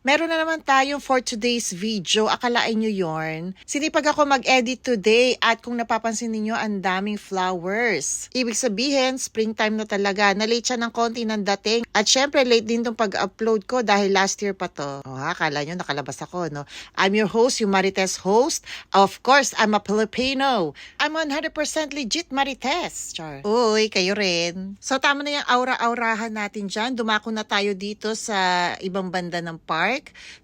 Meron na naman tayong for today's video. Akalain nyo yorn? Sinipag ako mag-edit today at kung napapansin niyo ang daming flowers. Ibig sabihin, springtime na talaga. Na-late siya ng konti ng dating. At syempre, late din tong pag-upload ko dahil last year pa to. Akala nyo nakalabas ako, no? I'm your host, yung Marites host. Of course, I'm a Filipino. I'm 100% legit Marites. Char. Uy, kayo rin. So, tama na yung aura-aurahan natin dyan. Dumako na tayo dito sa ibang banda ng park.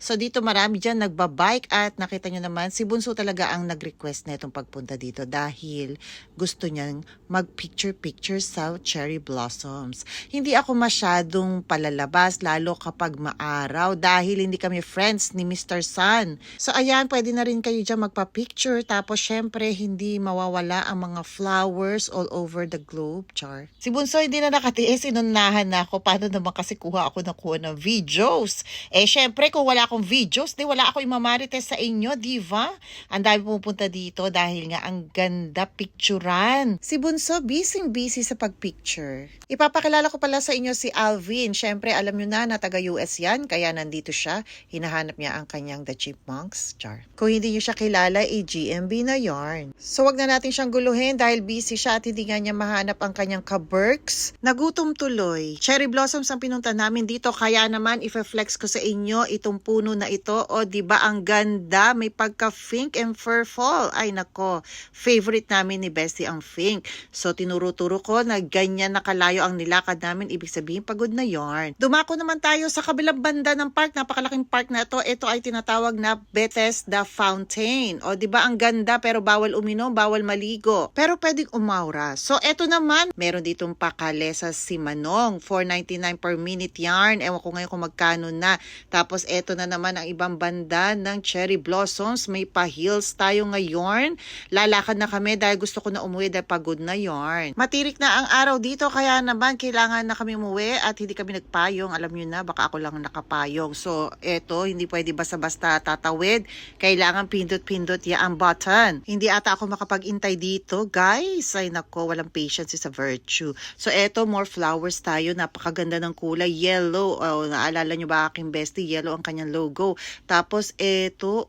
So dito marami dyan nagbabike at nakita nyo naman si Bunso talaga ang nag-request na itong pagpunta dito dahil gusto niyang mag-picture-picture sa cherry blossoms. Hindi ako masyadong palalabas lalo kapag maaraw dahil hindi kami friends ni Mr. Sun. So ayan, pwede na rin kayo dyan magpa-picture tapos syempre hindi mawawala ang mga flowers all over the globe, char. Si Bunso hindi na nakatiis, inunahan na ako. Paano naman kasi kuha ng videos? Syempre kung wala akong videos, di wala ako imamarites sa inyo, diva? Ang dami pupunta dito dahil nga ang ganda picturean. Si Bunso, busy sa pagpicture. Ipapakilala ko pala sa inyo si Alvin. Syempre, alam nyo na taga-US yan, kaya nandito siya. Hinahanap niya ang kanyang The Chipmunks, char. Kung hindi nyo siya kilala, GMB na yarn. So, wag na natin siyang guluhin dahil busy siya at hindi nga niya mahanap ang kanyang kaberks. Nagutom tuloy. Cherry blossoms ang pinunta namin dito, kaya naman i-flex ko sa inyo itong puno na ito. O, di ba ang ganda? May pagka-pink and purple. Ay, nako. Favorite namin ni Bestie ang pink. So, tinuro-turo ko na ganyan nakalayo ang nilakad namin. Ibig sabihin, pagod na yarn. Dumako naman tayo sa kabilang banda ng park. Napakalaking park na ito. Ito ay tinatawag na Bethesda Fountain. O, di ba ang ganda pero bawal uminom, bawal maligo. Pero pwedeng umaura. So, ito naman, meron ditong pakale sa Simanong. 4.99 per minute yarn. Ewan ko ngayon kung magkano na. Tapos eto na naman ang ibang banda ng cherry blossoms. May pa-heels tayo ngayon. Lalakad na kami dahil gusto ko na umuwi dahil pagod na yarn. Matirik na ang araw dito kaya naman kailangan na kami umuwi at hindi kami nagpayong. Alam nyo na, baka ako lang nakapayong. So eto, hindi pwede basta-basta tatawid. Kailangan pindot-pindot ang button. Hindi ata ako makapag-intay dito, guys. Ay nako, walang patience is a virtue. So eto, more flowers tayo. Napakaganda ng kulay. Yellow. Oh, naalala nyo ba aking bestie? Yellow ang kanyang logo. Tapos ito,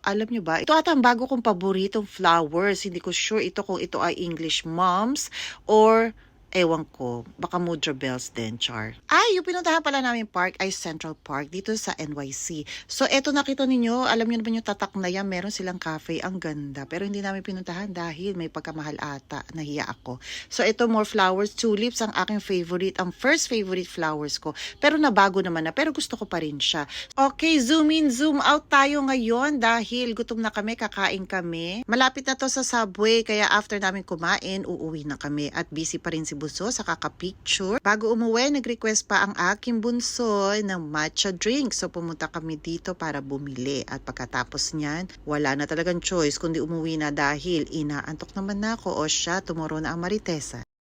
alam nyo ba? Ito ata ang bago kong paboritong flowers. Hindi ko sure ito kung ito ay English Moms or ewan ko, baka Mudra Bells din, char. Ay, yung pinuntahan pala namin park ay Central Park dito sa NYC. So, eto nakita ninyo, alam nyo naman yung tatak na yan, meron silang cafe, ang ganda. Pero hindi namin pinuntahan dahil may pagkamahal ata, nahiya ako. So, eto more flowers, tulips, ang aking favorite, ang first favorite flowers ko. Pero nabago naman na, pero gusto ko pa rin siya. Okay, zoom in, zoom out tayo ngayon dahil gutom na kami, kakain kami. Malapit na to sa subway, kaya after namin kumain, uuwi na kami at busy pa rin si Bunso sa kakapicture. Bago umuwi, nag-request pa ang aking bunso ng matcha drink. So, pumunta kami dito para bumili. At pagkatapos niyan, wala na talagang choice kundi umuwi na dahil inaantok naman na ako o siya, tomorrow na ang Maritesa.